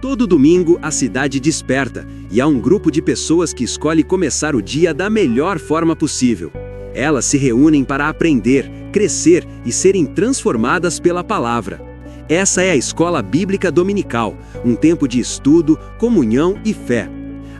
Todo domingo, a cidade desperta e há um grupo de pessoas que escolhe começar o dia da melhor forma possível. Elas se reúnem para aprender, crescer e serem transformadas pela palavra. Essa é a Escola Bíblica Dominical, um tempo de estudo, comunhão e fé.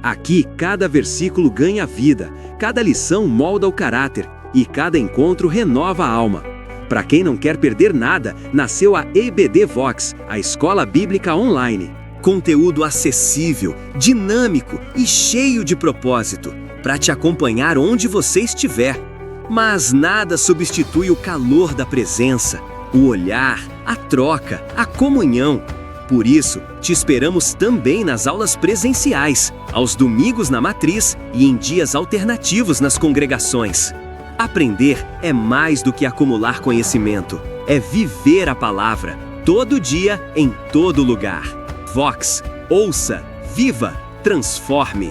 Aqui, cada versículo ganha vida, cada lição molda o caráter e cada encontro renova a alma. Para quem não quer perder nada, nasceu a EBD Vox, a Escola Bíblica Online. Conteúdo acessível, dinâmico e cheio de propósito, para te acompanhar onde você estiver. Mas nada substitui o calor da presença, o olhar, a troca, a comunhão. Por isso, te esperamos também nas aulas presenciais, aos domingos na matriz e em dias alternativos nas congregações. Aprender é mais do que acumular conhecimento, é viver a palavra, todo dia, em todo lugar. Vox, ouça, viva, transforme.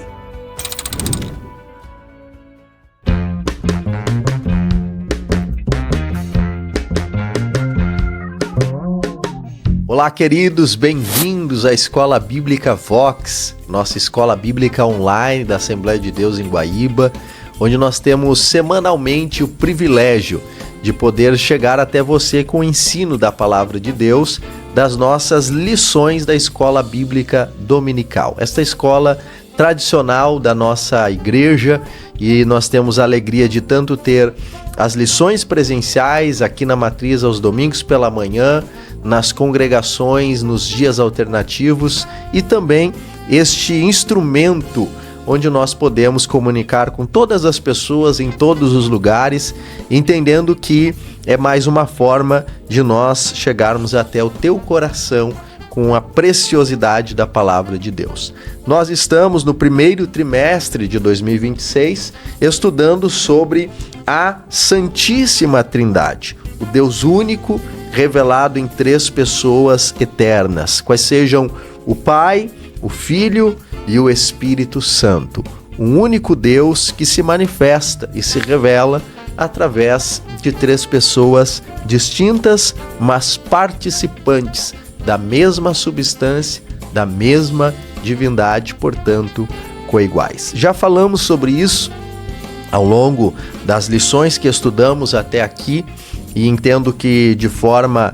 Olá, queridos, bem-vindos à Escola Bíblica Vox, nossa escola bíblica online da Assembleia de Deus em Guaíba, onde nós temos semanalmente o privilégio de poder chegar até você com o ensino da Palavra de Deus, das nossas lições da Escola Bíblica Dominical. Esta escola tradicional da nossa igreja, e nós temos a alegria de tanto ter as lições presenciais aqui na matriz aos domingos pela manhã, nas congregações, nos dias alternativos, e também este instrumento onde nós podemos comunicar com todas as pessoas em todos os lugares, entendendo que é mais uma forma de nós chegarmos até o teu coração com a preciosidade da Palavra de Deus. Nós estamos no primeiro trimestre de 2026 estudando sobre a Santíssima Trindade, o Deus único revelado em três pessoas eternas, quais sejam o Pai, o Filho e o Espírito Santo, um único Deus que se manifesta e se revela através de três pessoas distintas, mas participantes da mesma substância, da mesma divindade, portanto, coiguais. Já falamos sobre isso ao longo das lições que estudamos até aqui, e entendo que de forma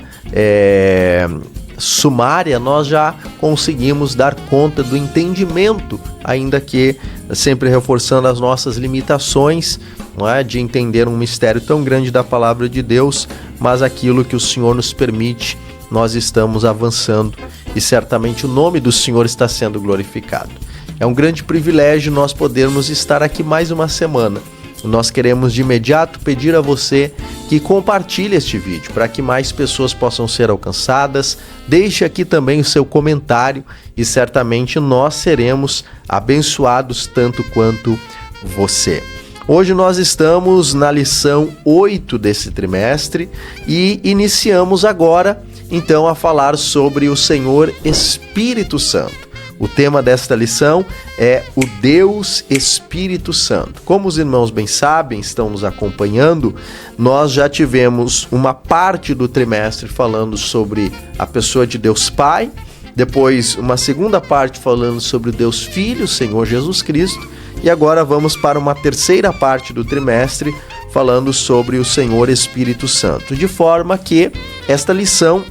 sumária nós já conseguimos dar conta do entendimento, ainda que sempre reforçando as nossas limitações, não é, de entender um mistério tão grande da Palavra de Deus, mas aquilo que o Senhor nos permite, nós estamos avançando e certamente o nome do Senhor está sendo glorificado. É um grande privilégio nós podermos estar aqui mais uma semana. Nós queremos de imediato pedir a você que compartilhe este vídeo para que mais pessoas possam ser alcançadas. Deixe aqui também o seu comentário e certamente nós seremos abençoados tanto quanto você. Hoje nós estamos na lição 8 desse trimestre e iniciamos agora então a falar sobre o Senhor Espírito Santo. O tema desta lição é o Deus Espírito Santo. Como os irmãos bem sabem, estão nos acompanhando, nós já tivemos uma parte do trimestre falando sobre a pessoa de Deus Pai, depois uma segunda parte falando sobre o Deus Filho, Senhor Jesus Cristo, e agora vamos para uma terceira parte do trimestre falando sobre o Senhor Espírito Santo. De forma que esta lição,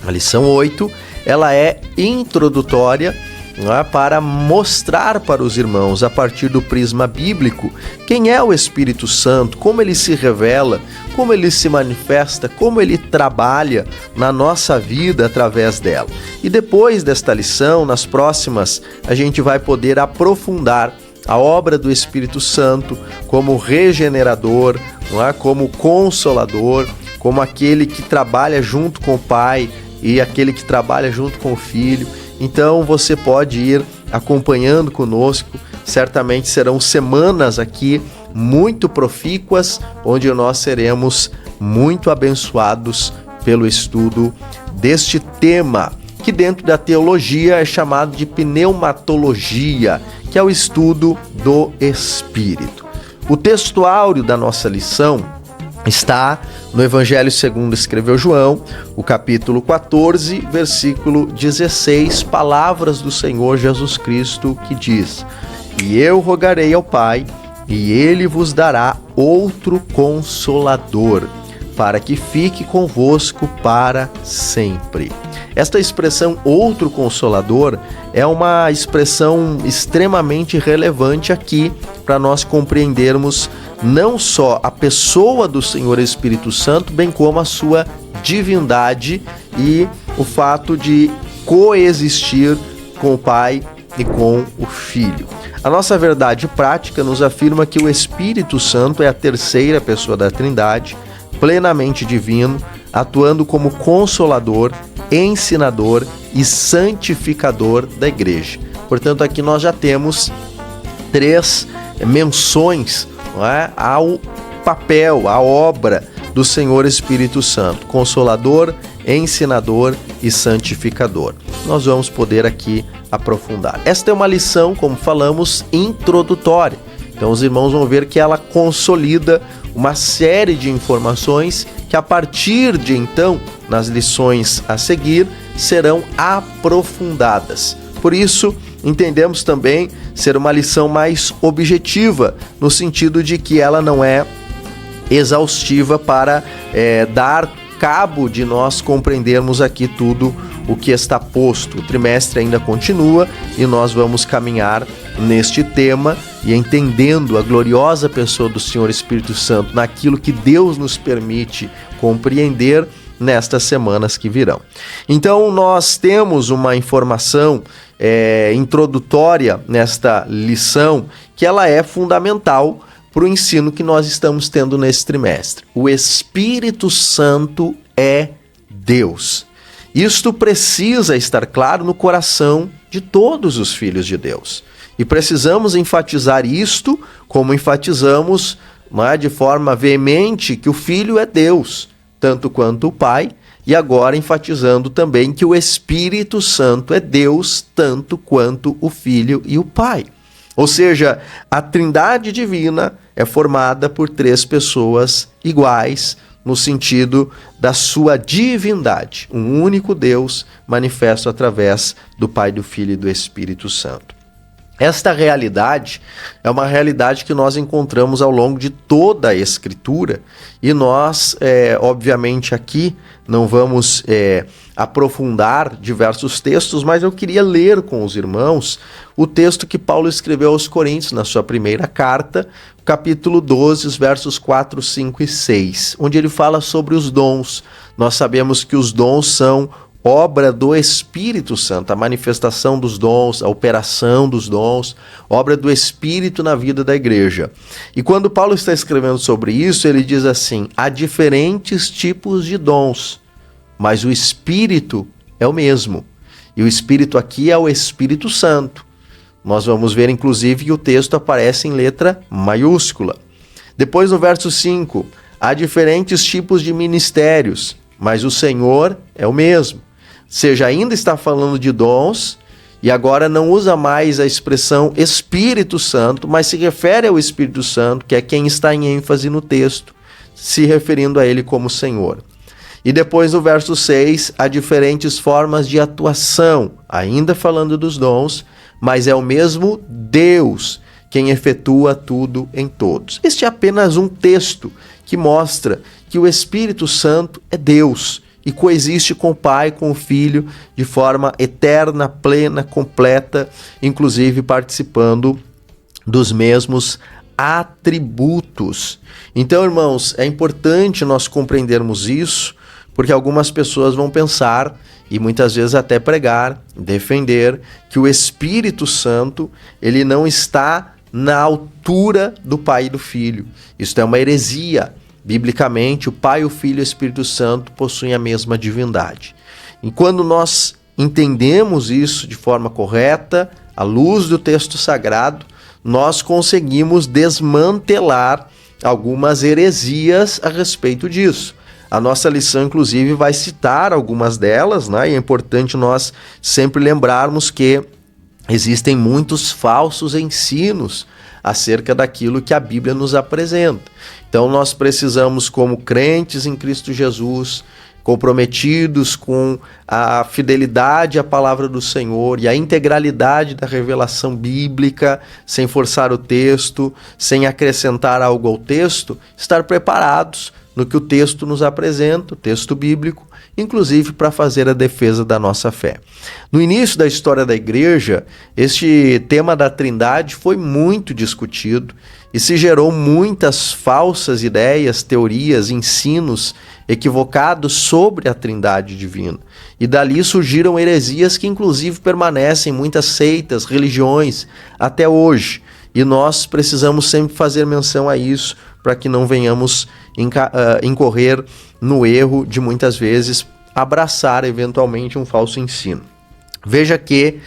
a lição 8, ela é introdutória, não é, para mostrar para os irmãos, a partir do prisma bíblico, quem é o Espírito Santo, como ele se revela, como ele se manifesta, como ele trabalha na nossa vida através dela. E depois desta lição, nas próximas, a gente vai poder aprofundar a obra do Espírito Santo como regenerador, não é, como consolador, como aquele que trabalha junto com o Pai e aquele que trabalha junto com o Filho. Então você pode ir acompanhando conosco, certamente serão semanas aqui muito profícuas, onde nós seremos muito abençoados pelo estudo deste tema, que dentro da teologia é chamado de pneumatologia, que é o estudo do Espírito. O texto áureo da nossa lição está no Evangelho segundo escreveu João, o capítulo 14, versículo 16, palavras do Senhor Jesus Cristo que diz: "E eu rogarei ao Pai, e Ele vos dará outro Consolador, para que fique convosco para sempre." Esta expressão outro Consolador é uma expressão extremamente relevante aqui para nós compreendermos não só a pessoa do Senhor Espírito Santo, bem como a sua divindade e o fato de coexistir com o Pai e com o Filho. A nossa verdade prática nos afirma que o Espírito Santo é a terceira pessoa da Trindade, plenamente divino, atuando como consolador, ensinador e santificador da igreja. Portanto, aqui nós já temos 3 menções, não é, ao papel, à obra do Senhor Espírito Santo: consolador, ensinador e santificador. Nós vamos poder aqui aprofundar. Esta é uma lição, como falamos, introdutória. Então os irmãos vão ver que ela consolida uma série de informações que a partir de então, nas lições a seguir, serão aprofundadas. Por isso, entendemos também ser uma lição mais objetiva, no sentido de que ela não é exaustiva para dar cabo de nós compreendermos aqui tudo o que está posto. O trimestre ainda continua e nós vamos caminhar neste tema e entendendo a gloriosa pessoa do Senhor Espírito Santo naquilo que Deus nos permite compreender nestas semanas que virão. Então nós temos uma informação introdutória nesta lição que ela é fundamental para o ensino que nós estamos tendo nesse trimestre. O Espírito Santo é Deus. Isto precisa estar claro no coração de todos os filhos de Deus. E precisamos enfatizar isto como enfatizamos de forma veemente que o Filho é Deus, tanto quanto o Pai, e agora enfatizando também que o Espírito Santo é Deus, tanto quanto o Filho e o Pai. Ou seja, a Trindade Divina é formada por 3 pessoas iguais, no sentido da sua divindade, um único Deus manifesto através do Pai, do Filho e do Espírito Santo. Esta realidade é uma realidade que nós encontramos ao longo de toda a Escritura e nós, obviamente, aqui não vamos aprofundar diversos textos, mas eu queria ler com os irmãos o texto que Paulo escreveu aos Coríntios na sua primeira carta, capítulo 12, os versos 4, 5 e 6, onde ele fala sobre os dons. Nós sabemos que os dons são obra do Espírito Santo, a manifestação dos dons, a operação dos dons, obra do Espírito na vida da igreja. E quando Paulo está escrevendo sobre isso, ele diz assim: há diferentes tipos de dons, mas o Espírito é o mesmo. E o Espírito aqui é o Espírito Santo. Nós vamos ver, inclusive, que o texto aparece em letra maiúscula. Depois, no verso 5, há diferentes tipos de ministérios, mas o Senhor é o mesmo. Ou seja, ainda está falando de dons e agora não usa mais a expressão Espírito Santo, mas se refere ao Espírito Santo, que é quem está em ênfase no texto, se referindo a ele como Senhor. E depois no verso 6, há diferentes formas de atuação, ainda falando dos dons, mas é o mesmo Deus quem efetua tudo em todos. Este é apenas um texto que mostra que o Espírito Santo é Deus e coexiste com o Pai, com o Filho, de forma eterna, plena, completa, inclusive participando dos mesmos atributos. Então, irmãos, é importante nós compreendermos isso, porque algumas pessoas vão pensar, e muitas vezes até pregar, defender, que o Espírito Santo ele não está na altura do Pai e do Filho. Isso é uma heresia. Biblicamente, o Pai, o Filho e o Espírito Santo possuem a mesma divindade. E quando nós entendemos isso de forma correta, à luz do texto sagrado, nós conseguimos desmantelar algumas heresias a respeito disso. A nossa lição, inclusive, vai citar algumas delas, né? E é importante nós sempre lembrarmos que existem muitos falsos ensinos acerca daquilo que a Bíblia nos apresenta. Então nós precisamos, como crentes em Cristo Jesus, comprometidos com a fidelidade à palavra do Senhor e a integralidade da revelação bíblica, sem forçar o texto, sem acrescentar algo ao texto, estar preparados no que o texto nos apresenta, o texto bíblico, inclusive para fazer a defesa da nossa fé. No início da história da igreja, este tema da Trindade foi muito discutido e se gerou muitas falsas ideias, teorias, ensinos equivocados sobre a Trindade divina. E dali surgiram heresias que inclusive permanecem em muitas seitas, religiões, até hoje. E nós precisamos sempre fazer menção a isso para que não venhamos incorrer no erro de muitas vezes abraçar eventualmente um falso ensino. Veja que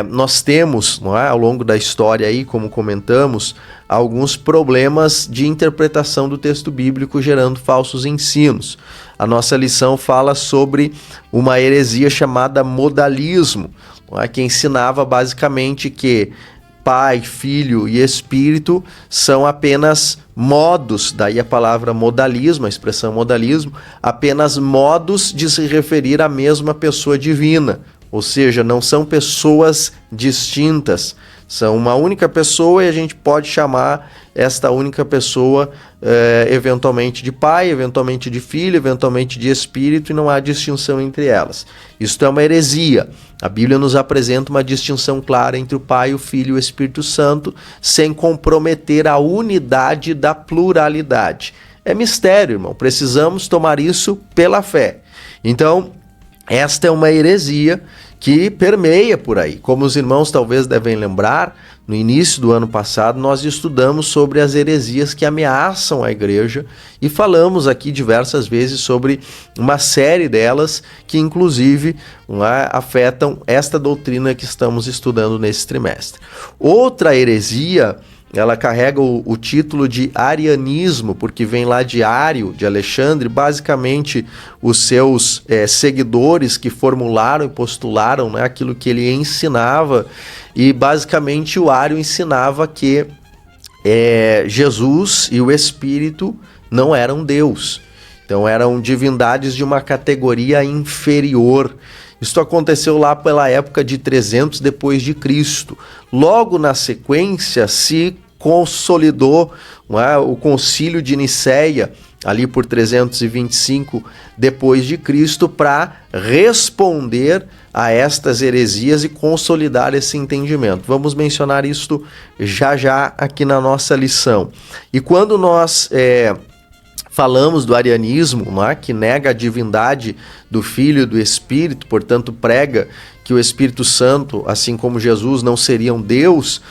nós temos, não é, ao longo da história aí, como comentamos, alguns problemas de interpretação do texto bíblico gerando falsos ensinos. A nossa lição fala sobre uma heresia chamada modalismo, não é, que ensinava basicamente que Pai, Filho e Espírito são apenas modos, daí a palavra modalismo, a expressão modalismo, apenas modos de se referir à mesma pessoa divina, ou seja, não são pessoas distintas, são uma única pessoa e a gente pode chamar esta única pessoa eventualmente de Pai, eventualmente de Filho, eventualmente de Espírito, e não há distinção entre elas. Isto é uma heresia. A Bíblia nos apresenta uma distinção clara entre o Pai, o Filho e o Espírito Santo, sem comprometer a unidade da pluralidade. É mistério, irmão. Precisamos tomar isso pela fé. Então, esta é uma heresia que permeia por aí. Como os irmãos talvez devem lembrar, no início do ano passado nós estudamos sobre as heresias que ameaçam a igreja e falamos aqui diversas vezes sobre uma série delas que inclusive afetam esta doutrina que estamos estudando nesse trimestre. Outra heresia, ela carrega o título de arianismo, porque vem lá de Ário, de Alexandre, basicamente os seus seguidores que formularam e postularam aquilo que ele ensinava, e basicamente o Ário ensinava que Jesus e o Espírito não eram Deus, então eram divindades de uma categoria inferior. Isso aconteceu lá pela época de 300 depois de Cristo. Logo na sequência se consolidou o Concílio de Nicéia, ali por 325 depois de Cristo, para responder a estas heresias e consolidar esse entendimento. Vamos mencionar isto já aqui na nossa lição. E quando nós falamos do arianismo, que nega a divindade do Filho e do Espírito, portanto prega que o Espírito Santo, assim como Jesus, não seriam Deus,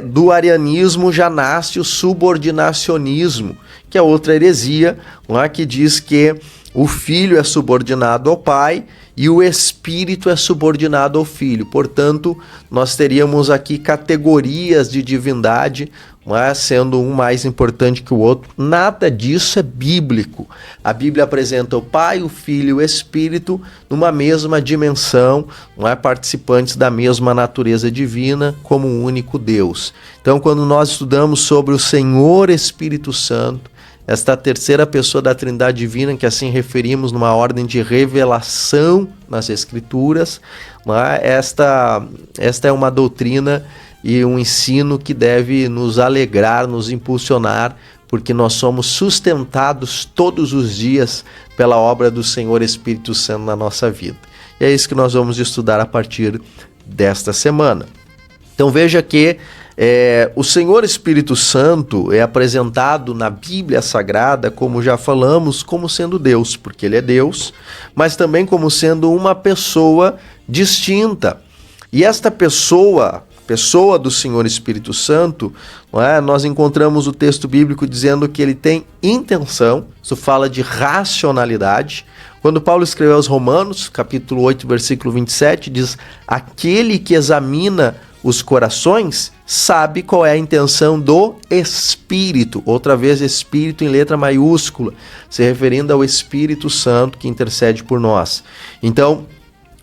do arianismo já nasce o subordinacionismo, que é outra heresia, que diz que o Filho é subordinado ao Pai e o Espírito é subordinado ao Filho. Portanto, nós teríamos aqui categorias de divindade, sendo um mais importante que o outro. Nada disso é bíblico. A Bíblia apresenta o Pai, o Filho e o Espírito numa mesma dimensão, participantes da mesma natureza divina, como um único Deus. Então, quando nós estudamos sobre o Senhor Espírito Santo, esta terceira pessoa da Trindade Divina, que assim referimos numa ordem de revelação nas Escrituras, esta é uma doutrina e um ensino que deve nos alegrar, nos impulsionar, porque nós somos sustentados todos os dias pela obra do Senhor Espírito Santo na nossa vida. E é isso que nós vamos estudar a partir desta semana. Então veja que o Senhor Espírito Santo é apresentado na Bíblia Sagrada, como já falamos, como sendo Deus, porque Ele é Deus, mas também como sendo uma pessoa distinta. E esta pessoa do Senhor Espírito Santo, nós encontramos o texto bíblico dizendo que ele tem intenção, isso fala de racionalidade. Quando Paulo escreveu aos Romanos, capítulo 8, versículo 27, diz: aquele que examina os corações sabe qual é a intenção do Espírito. Outra vez, Espírito em letra maiúscula, se referindo ao Espírito Santo que intercede por nós. Então,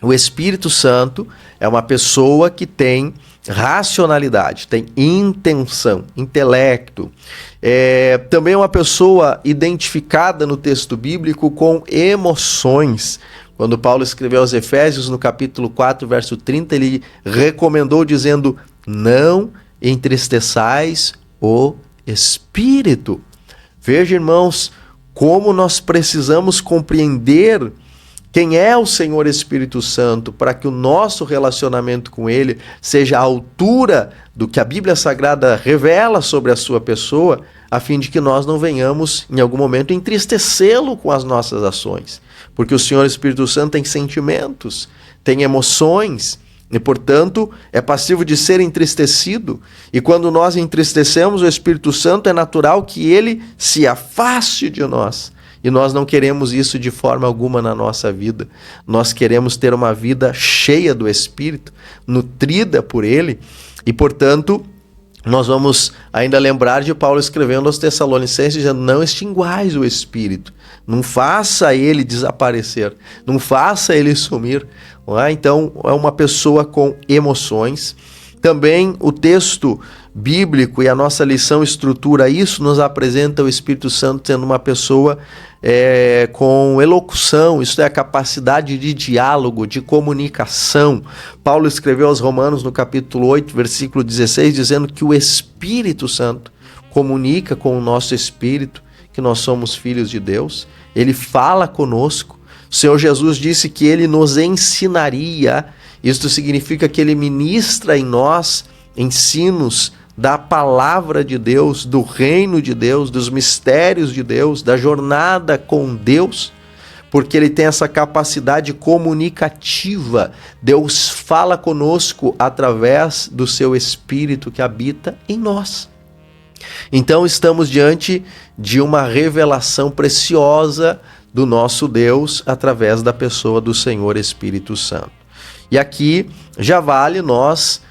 O Espírito Santo é uma pessoa que tem racionalidade, tem intenção, intelecto. Também é uma pessoa identificada no texto bíblico com emoções. Quando Paulo escreveu aos Efésios, no capítulo 4, verso 30, ele recomendou dizendo: não entristeçais o Espírito. Veja, irmãos, como nós precisamos compreender quem é o Senhor Espírito Santo para que o nosso relacionamento com Ele seja à altura do que a Bíblia Sagrada revela sobre a sua pessoa, a fim de que nós não venhamos, em algum momento, entristecê-lo com as nossas ações. Porque o Senhor Espírito Santo tem sentimentos, tem emoções, e, portanto, é passivo de ser entristecido. E quando nós entristecemos o Espírito Santo, é natural que ele se afaste de nós. E nós não queremos isso de forma alguma na nossa vida. Nós queremos ter uma vida cheia do Espírito, nutrida por ele. E, portanto, nós vamos ainda lembrar de Paulo escrevendo aos Tessalonicenses, dizendo: não extinguais o Espírito. Não faça ele desaparecer. Não faça ele sumir. Não é? Então, é uma pessoa com emoções. Também o texto bíblico e a nossa lição estrutura isso, nos apresenta o Espírito Santo sendo uma pessoa com elocução, isso é a capacidade de diálogo, de comunicação. Paulo escreveu aos Romanos no capítulo 8, versículo 16, dizendo que o Espírito Santo comunica com o nosso espírito que nós somos filhos de Deus, ele fala conosco. O Senhor Jesus disse que ele nos ensinaria. Isto significa que ele ministra em nós ensinos da palavra de Deus, do reino de Deus, dos mistérios de Deus, da jornada com Deus, porque ele tem essa capacidade comunicativa. Deus fala conosco através do seu Espírito que habita em nós. Então estamos diante de uma revelação preciosa do nosso Deus através da pessoa do Senhor Espírito Santo. E aqui já vale nós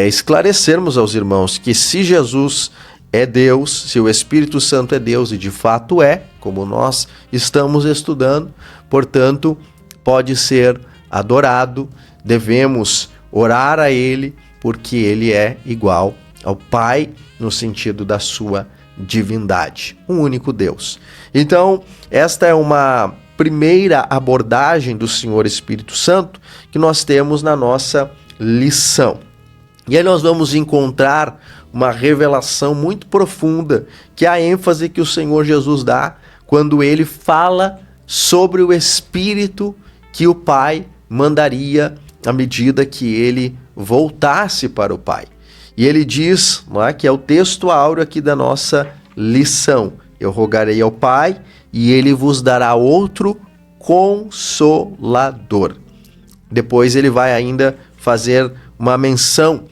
esclarecermos aos irmãos que se Jesus é Deus, se o Espírito Santo é Deus, e de fato é, como nós estamos estudando, portanto, pode ser adorado, devemos orar a Ele, porque Ele é igual ao Pai no sentido da sua divindade, um único Deus. Então, esta é uma primeira abordagem do Senhor Espírito Santo que nós temos na nossa lição. E aí nós vamos encontrar uma revelação muito profunda, que é a ênfase que o Senhor Jesus dá quando ele fala sobre o Espírito que o Pai mandaria à medida que ele voltasse para o Pai. E ele diz, não é, que é o texto áureo aqui da nossa lição: eu rogarei ao Pai e ele vos dará outro Consolador. Depois ele vai ainda fazer uma menção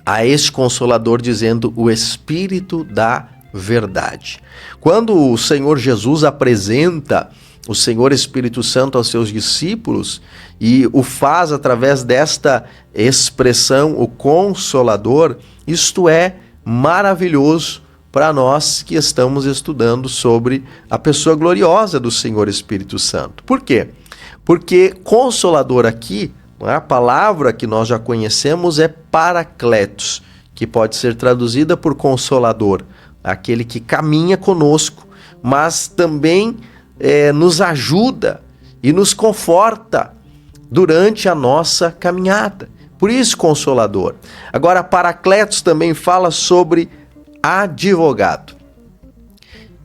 a este Consolador, dizendo o Espírito da verdade. Quando o Senhor Jesus apresenta o Senhor Espírito Santo aos seus discípulos e o faz através desta expressão, o Consolador, isto é maravilhoso para nós que estamos estudando sobre a pessoa gloriosa do Senhor Espírito Santo. Por quê? Porque Consolador aqui, a palavra que nós já conhecemos é Paracletos, que pode ser traduzida por Consolador, aquele que caminha conosco, mas também nos ajuda e nos conforta durante a nossa caminhada. Por isso, Consolador. Agora, Paracletos também fala sobre advogado.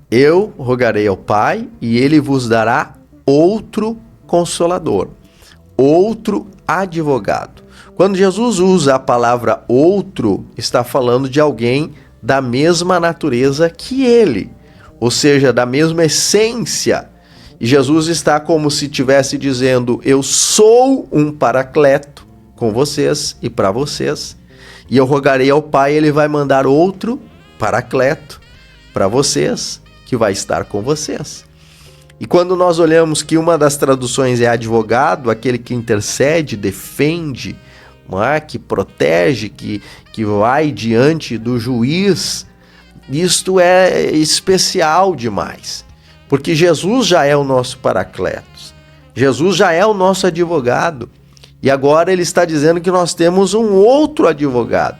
Eu rogarei ao Pai e ele vos dará outro Consolador, outro advogado. Quando Jesus usa a palavra outro, está falando de alguém da mesma natureza que ele, ou seja, da mesma essência. E Jesus está como se estivesse dizendo: eu sou um Paracleto com vocês e para vocês, e eu rogarei ao Pai, ele vai mandar outro Paracleto para vocês, que vai estar com vocês. E quando nós olhamos que uma das traduções é advogado, aquele que intercede, defende, não é? Que protege, que vai diante do juiz, isto é especial demais, porque Jesus já é o nosso Paracletos, Jesus já é o nosso advogado, E agora ele está dizendo que nós temos um outro advogado.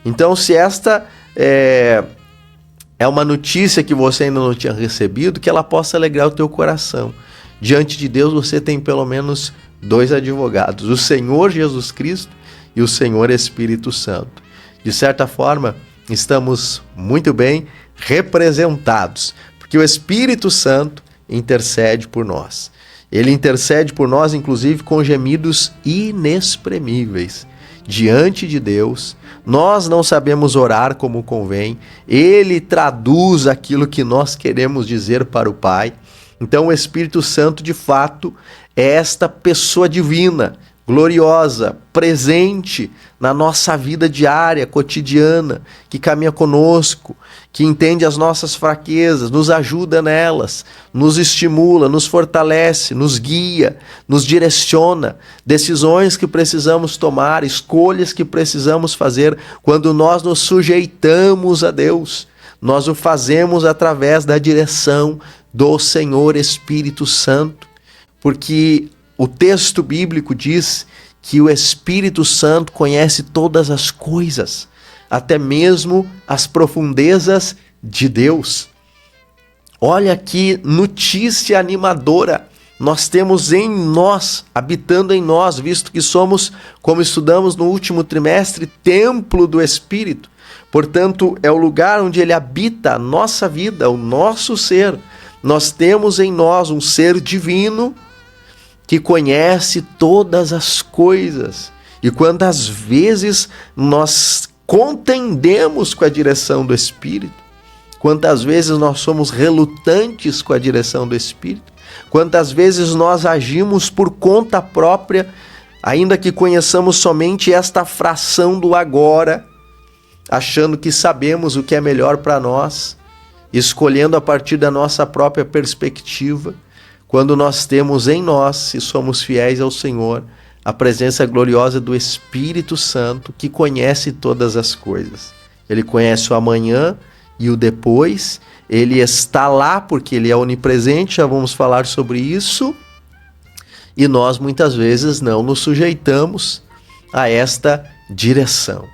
Então, se esta é uma notícia que você ainda não tinha recebido, que ela possa alegrar o teu coração. Diante de Deus você tem pelo menos 2 advogados, o Senhor Jesus Cristo e o Senhor Espírito Santo. De certa forma, estamos muito bem representados, porque o Espírito Santo intercede por nós. Ele intercede por nós, inclusive, com gemidos inexprimíveis. Diante de Deus, nós não sabemos orar como convém, Ele traduz aquilo que nós queremos dizer para o Pai. Então, o Espírito Santo, de fato, é esta pessoa divina, gloriosa, presente na nossa vida diária, cotidiana, que caminha conosco, que entende as nossas fraquezas, nos ajuda nelas, nos estimula, nos fortalece, nos guia, nos direciona, decisões que precisamos tomar, escolhas que precisamos fazer. Quando nós nos sujeitamos a Deus, nós o fazemos através da direção do Senhor Espírito Santo, porque o texto bíblico diz que o Espírito Santo conhece todas as coisas, até mesmo as profundezas de Deus. Olha que notícia animadora! Nós temos em nós, habitando em nós, visto que somos, como estudamos no último trimestre, templo do Espírito. Portanto, é o lugar onde Ele habita a nossa vida, o nosso ser. Nós temos em nós um ser divino que conhece todas as coisas. E quantas vezes nós contendemos com a direção do Espírito, quantas vezes nós somos relutantes com a direção do Espírito, quantas vezes nós agimos por conta própria, ainda que conheçamos somente esta fração do agora, achando que sabemos o que é melhor para nós, escolhendo a partir da nossa própria perspectiva, quando nós temos em nós, se somos fiéis ao Senhor, a presença gloriosa do Espírito Santo, que conhece todas as coisas. Ele conhece o amanhã e o depois, Ele está lá porque Ele é onipresente, já vamos falar sobre isso, e nós muitas vezes não nos sujeitamos a esta direção.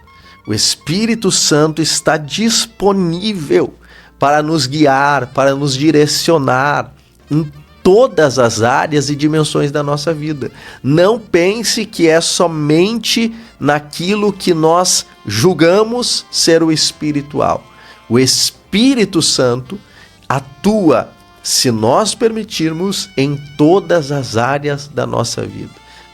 O Espírito Santo está disponível para nos guiar, para nos direcionar em todas as áreas e dimensões da nossa vida. Não pense que é somente naquilo que nós julgamos ser o espiritual. O Espírito Santo atua, se nós permitirmos, em todas as áreas da nossa vida.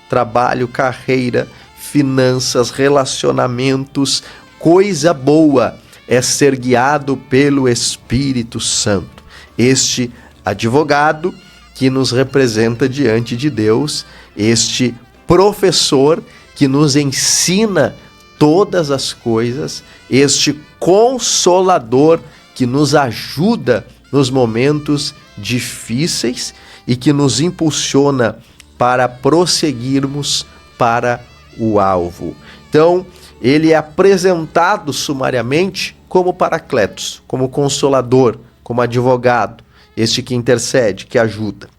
Trabalho, carreira, finanças, relacionamentos, coisa boa é ser guiado pelo Espírito Santo. Este advogado que nos representa diante de Deus, este professor que nos ensina todas as coisas, este consolador que nos ajuda nos momentos difíceis e que nos impulsiona para prosseguirmos para o alvo. Então, ele é apresentado sumariamente como Paracletos, como consolador, como advogado, este que intercede, que ajuda.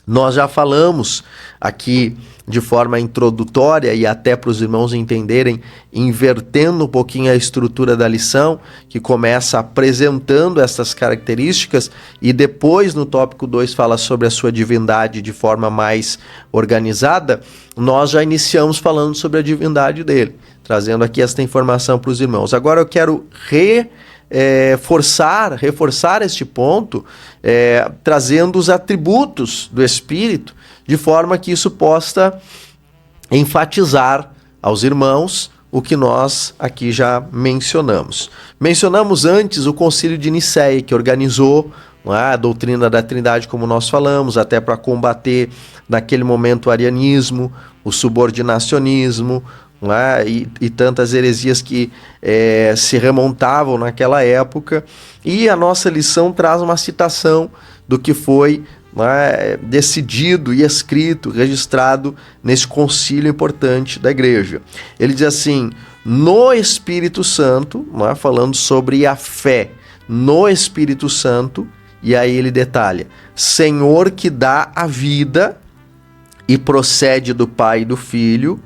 Nós já falamos aqui de forma introdutória e até para os irmãos entenderem, invertendo um pouquinho a estrutura da lição, que começa apresentando essas características e depois no tópico 2 fala sobre a sua divindade de forma mais organizada. Nós já iniciamos falando sobre a divindade dele, trazendo aqui esta informação para os irmãos. Agora eu quero reforçar este ponto, trazendo os atributos do Espírito, de forma que isso possa enfatizar aos irmãos o que nós aqui já mencionamos. Mencionamos antes o Concílio de Nicéia, que organizou a doutrina da Trindade, como nós falamos, até para combater naquele momento o arianismo, o subordinacionismo, e tantas heresias que se remontavam naquela época. E a nossa lição traz uma citação do que foi decidido e escrito, registrado nesse concílio importante da igreja. Ele diz assim: no Espírito Santo, falando sobre a fé no Espírito Santo, e aí ele detalha: Senhor que dá a vida e procede do Pai e do Filho.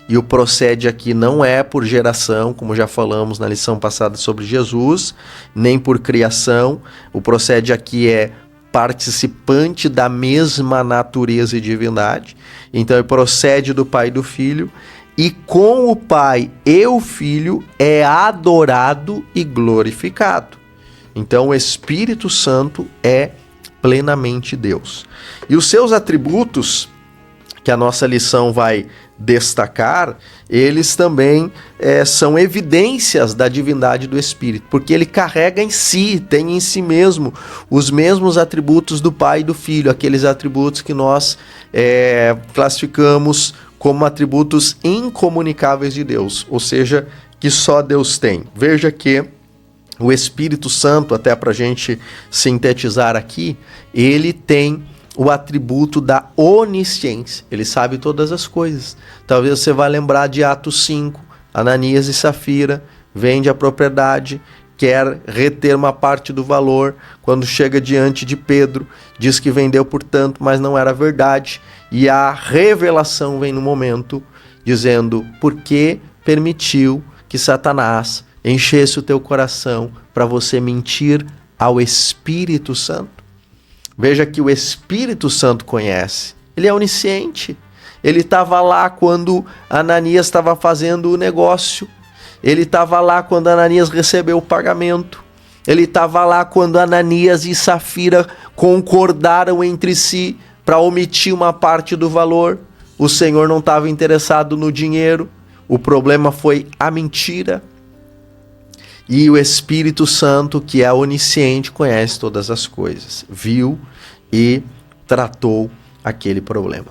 E o procede aqui não é por geração, como já falamos na lição passada sobre Jesus, nem por criação. O procede aqui é participante da mesma natureza e divindade. Então ele procede do Pai e do Filho, e com o Pai e o Filho é adorado e glorificado. Então o Espírito Santo é plenamente Deus. E os seus atributos, que a nossa lição vai destacar, eles também são evidências da divindade do Espírito, porque ele carrega em si, tem em si mesmo os mesmos atributos do Pai e do Filho, aqueles atributos que nós classificamos como atributos incomunicáveis de Deus, ou seja, que só Deus tem. Veja que o Espírito Santo, até para a gente sintetizar aqui, ele tem o atributo da onisciência. Ele sabe todas as coisas. Talvez você vá lembrar de Atos 5, Ananias e Safira vende a propriedade, quer reter uma parte do valor. Quando chega diante de Pedro, diz que vendeu por tanto, mas não era verdade. E a revelação vem no momento, dizendo: por que permitiu que Satanás enchesse o teu coração para você mentir ao Espírito Santo? Veja que o Espírito Santo conhece, ele é onisciente. Ele estava lá quando Ananias estava fazendo o negócio, ele estava lá quando Ananias recebeu o pagamento, ele estava lá quando Ananias e Safira concordaram entre si para omitir uma parte do valor. O Senhor não estava interessado no dinheiro, o problema foi a mentira. E o Espírito Santo, que é onisciente, conhece todas as coisas, viu e tratou aquele problema.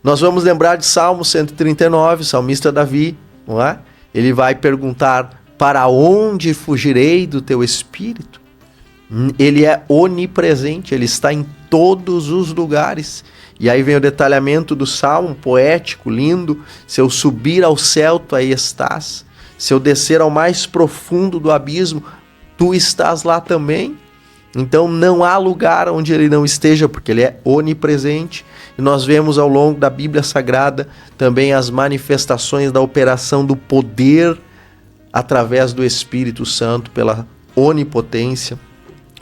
Nós vamos lembrar de Salmo 139, salmista Davi, não é? Ele vai perguntar: para onde fugirei do teu Espírito? Ele é onipresente, ele está em todos os lugares. E aí vem o detalhamento do Salmo, poético, lindo: se eu subir ao céu, tu aí estás. Se eu descer ao mais profundo do abismo, tu estás lá também. Então não há lugar onde ele não esteja, porque ele é onipresente. E nós vemos ao longo da Bíblia Sagrada também as manifestações da operação do poder através do Espírito Santo, pela onipotência.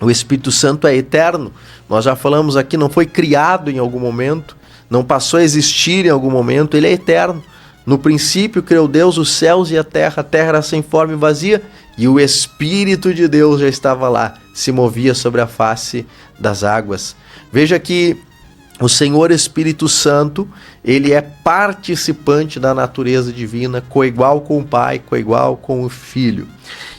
O Espírito Santo é eterno. Nós já falamos aqui, não foi criado em algum momento, não passou a existir em algum momento, ele é eterno. No princípio criou Deus os céus e a terra era sem forma e vazia, e o Espírito de Deus já estava lá, se movia sobre a face das águas. Veja que o Senhor Espírito Santo, ele é participante da natureza divina, coigual com o Pai, coigual com o Filho.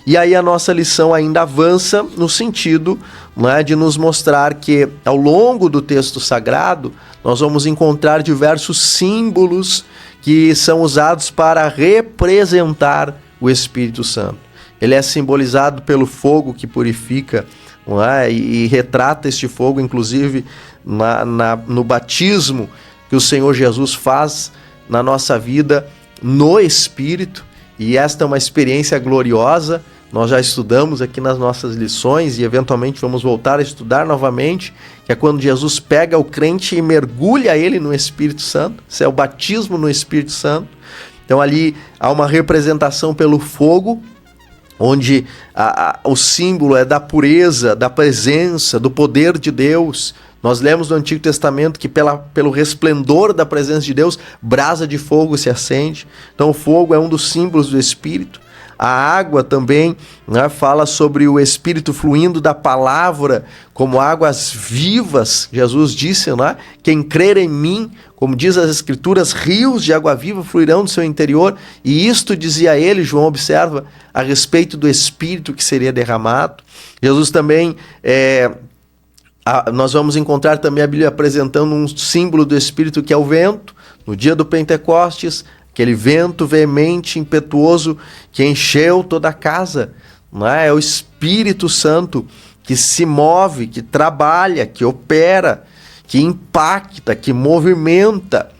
E aí a nossa lição ainda avança no sentido, né, de nos mostrar que ao longo do texto sagrado nós vamos encontrar diversos símbolos que são usados para representar o Espírito Santo. Ele é simbolizado pelo fogo que purifica, não é? E retrata este fogo, inclusive, no batismo que o Senhor Jesus faz na nossa vida no Espírito. E esta é uma experiência gloriosa. Nós já estudamos aqui nas nossas lições e eventualmente vamos voltar a estudar novamente, que é quando Jesus pega o crente e mergulha ele no Espírito Santo. Isso é o batismo no Espírito Santo. Então ali há uma representação pelo fogo, onde o símbolo é da pureza, da presença, do poder de Deus. Nós lemos no Antigo Testamento que pelo resplendor da presença de Deus, brasa de fogo se acende. Então o fogo é um dos símbolos do Espírito. A água também, né, fala sobre o Espírito fluindo da palavra como águas vivas. Jesus disse, né, quem crer em mim, como diz as Escrituras, rios de água viva fluirão do seu interior. E isto dizia ele, João observa, a respeito do Espírito que seria derramado. Jesus também, nós vamos encontrar também a Bíblia apresentando um símbolo do Espírito, que é o vento. No dia do Pentecostes, aquele vento veemente, impetuoso, que encheu toda a casa. Não é? É o Espírito Santo que se move, que trabalha, que opera, que impacta, que movimenta.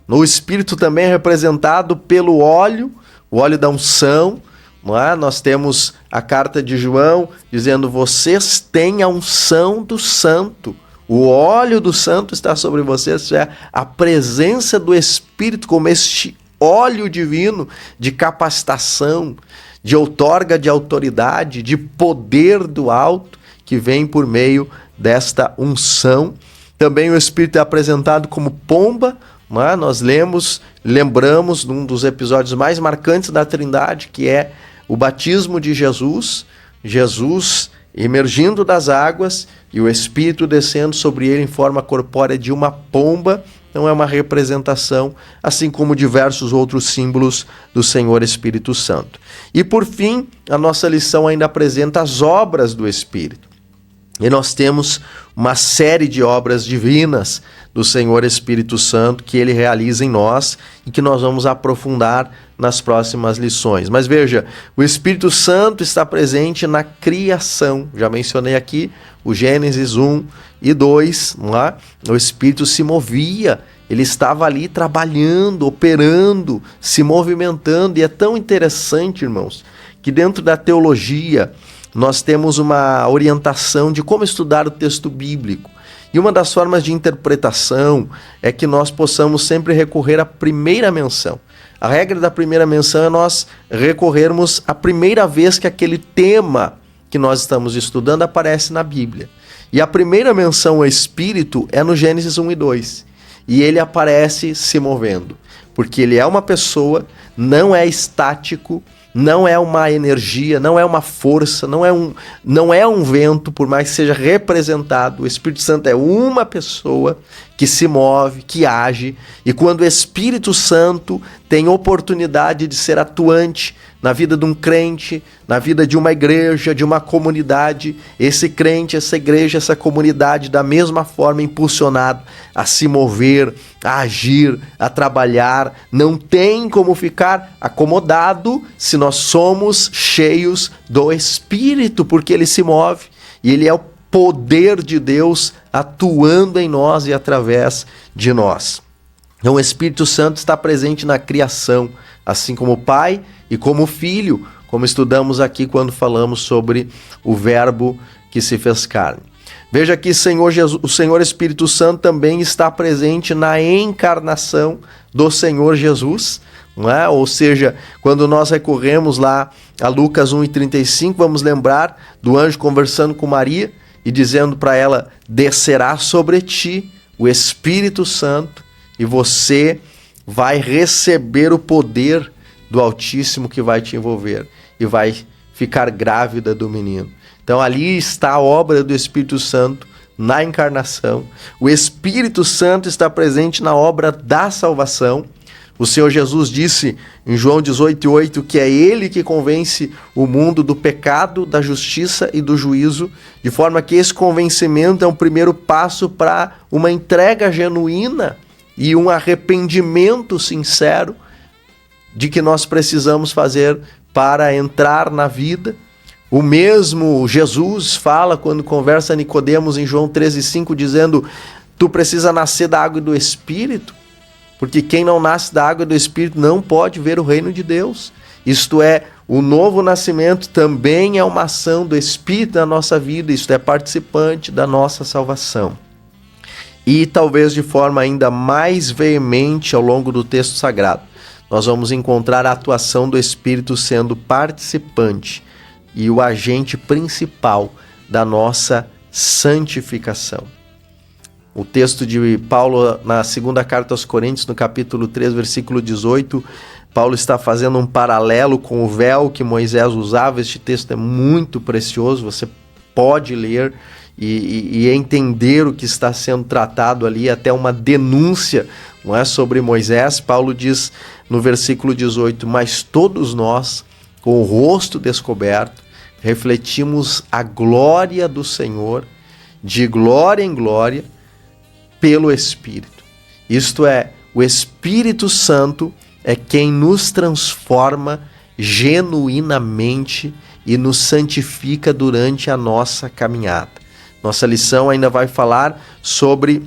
O Espírito também é representado pelo óleo, o óleo da unção. Não é? Nós temos a carta de João dizendo: vocês têm a unção do Santo, O óleo do santo está sobre você, isso é a presença do Espírito como este óleo divino de capacitação, de outorga de autoridade, de poder do alto, que vem por meio desta unção. Também o Espírito é apresentado como pomba, né? Nós lembramos num dos episódios mais marcantes da Trindade, que é o batismo de Jesus, Jesus emergindo das águas e o Espírito descendo sobre ele em forma corpórea de uma pomba. Então é uma representação, assim como diversos outros símbolos do Senhor Espírito Santo. E por fim, a nossa lição ainda apresenta as obras do Espírito. E nós temos uma série de obras divinas do Senhor Espírito Santo que ele realiza em nós e que nós vamos aprofundar nas próximas lições. Mas veja, o Espírito Santo está presente na criação. Já mencionei aqui o Gênesis 1 e 2, não é? O Espírito se movia, ele estava ali trabalhando, operando, se movimentando. E é tão interessante, irmãos, que dentro da teologia nós temos uma orientação de como estudar o texto bíblico. E uma das formas de interpretação é que nós possamos sempre recorrer à primeira menção. A regra da primeira menção é nós recorrermos à primeira vez que aquele tema que nós estamos estudando aparece na Bíblia. E a primeira menção ao Espírito é no Gênesis 1 e 2. E ele aparece se movendo, porque ele é uma pessoa, não é estático, não é uma energia, não é uma força, não é um vento, por mais que seja representado. O Espírito Santo é uma pessoa que se move, que age, e quando o Espírito Santo tem oportunidade de ser atuante na vida de um crente, na vida de uma igreja, de uma comunidade, esse crente, essa igreja, essa comunidade, da mesma forma impulsionado a se mover, a agir, a trabalhar, não tem como ficar acomodado se nós somos cheios do Espírito, porque ele se move e ele é o poder de Deus atuando em nós e através de nós. Então o Espírito Santo está presente na criação, assim como o Pai e como o Filho, como estudamos aqui quando falamos sobre o Verbo que se fez carne. Veja que o Senhor Espírito Santo também está presente na encarnação do Senhor Jesus, não é? Ou seja, quando nós recorremos lá a Lucas 1:35, vamos lembrar do anjo conversando com Maria e dizendo para ela: descerá sobre ti o Espírito Santo e você vai receber o poder do Altíssimo que vai te envolver e vai ficar grávida do menino. Então ali está a obra do Espírito Santo na encarnação. O Espírito Santo está presente na obra da salvação. O Senhor Jesus disse em João 18:8 que é Ele que convence o mundo do pecado, da justiça e do juízo, de forma que esse convencimento é um primeiro passo para uma entrega genuína e um arrependimento sincero de que nós precisamos fazer para entrar na vida. O mesmo Jesus fala quando conversa a Nicodemos em João 13:5, dizendo: tu precisa nascer da água e do Espírito, porque quem não nasce da água e do Espírito não pode ver o reino de Deus. Isto é, o novo nascimento também é uma ação do Espírito na nossa vida, isto é participante da nossa salvação. E talvez de forma ainda mais veemente ao longo do texto sagrado, nós vamos encontrar a atuação do Espírito sendo participante e o agente principal da nossa santificação. O texto de Paulo na segunda carta aos Coríntios, no capítulo 3, versículo 18, Paulo está fazendo um paralelo com o véu que Moisés usava. Este texto é muito precioso, você pode ler e entender o que está sendo tratado ali, até uma denúncia, não é, sobre Moisés. Paulo diz no versículo 18: mas todos nós, com o rosto descoberto, refletimos a glória do Senhor, de glória em glória, pelo Espírito. Isto é, o Espírito Santo é quem nos transforma genuinamente e nos santifica durante a nossa caminhada. Nossa lição ainda vai falar sobre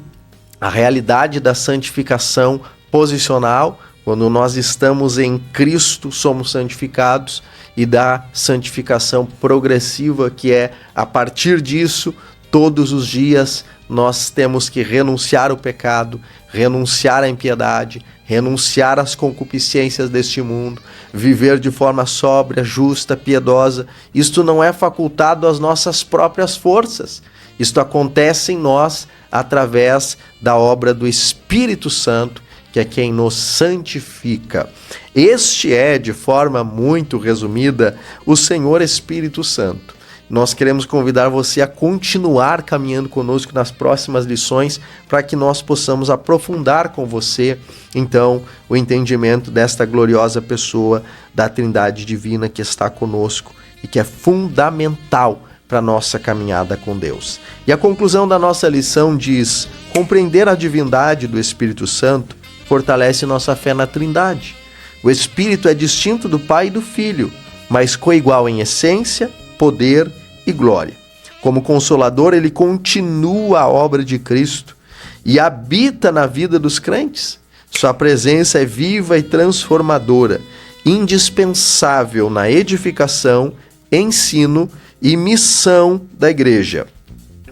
a realidade da santificação posicional. Quando nós estamos em Cristo, somos santificados, e da santificação progressiva, que é, a partir disso, Todos os dias nós temos que renunciar ao pecado, renunciar à impiedade, renunciar às concupiscências deste mundo, viver de forma sóbria, justa, piedosa. Isto não é facultado às nossas próprias forças. Isto acontece em nós através da obra do Espírito Santo, que é quem nos santifica. Este é, de forma muito resumida, o Senhor Espírito Santo. Nós queremos convidar você a continuar caminhando conosco nas próximas lições para que nós possamos aprofundar com você, então, o entendimento desta gloriosa pessoa da Trindade Divina que está conosco e que é fundamental para a nossa caminhada com Deus. E a conclusão da nossa lição diz: compreender a divindade do Espírito Santo fortalece nossa fé na Trindade. O Espírito é distinto do Pai e do Filho, mas coigual em essência, poder e glória. Como Consolador, ele continua a obra de Cristo e habita na vida dos crentes. Sua presença é viva e transformadora, indispensável na edificação, ensino e missão da igreja.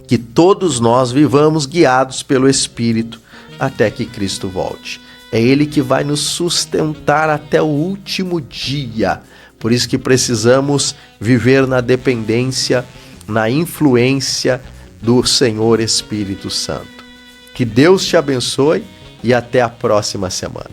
Que todos nós vivamos guiados pelo Espírito até que Cristo volte. É Ele que vai nos sustentar até o último dia. Por isso que precisamos viver na dependência, na influência do Senhor Espírito Santo. Que Deus te abençoe e até a próxima semana.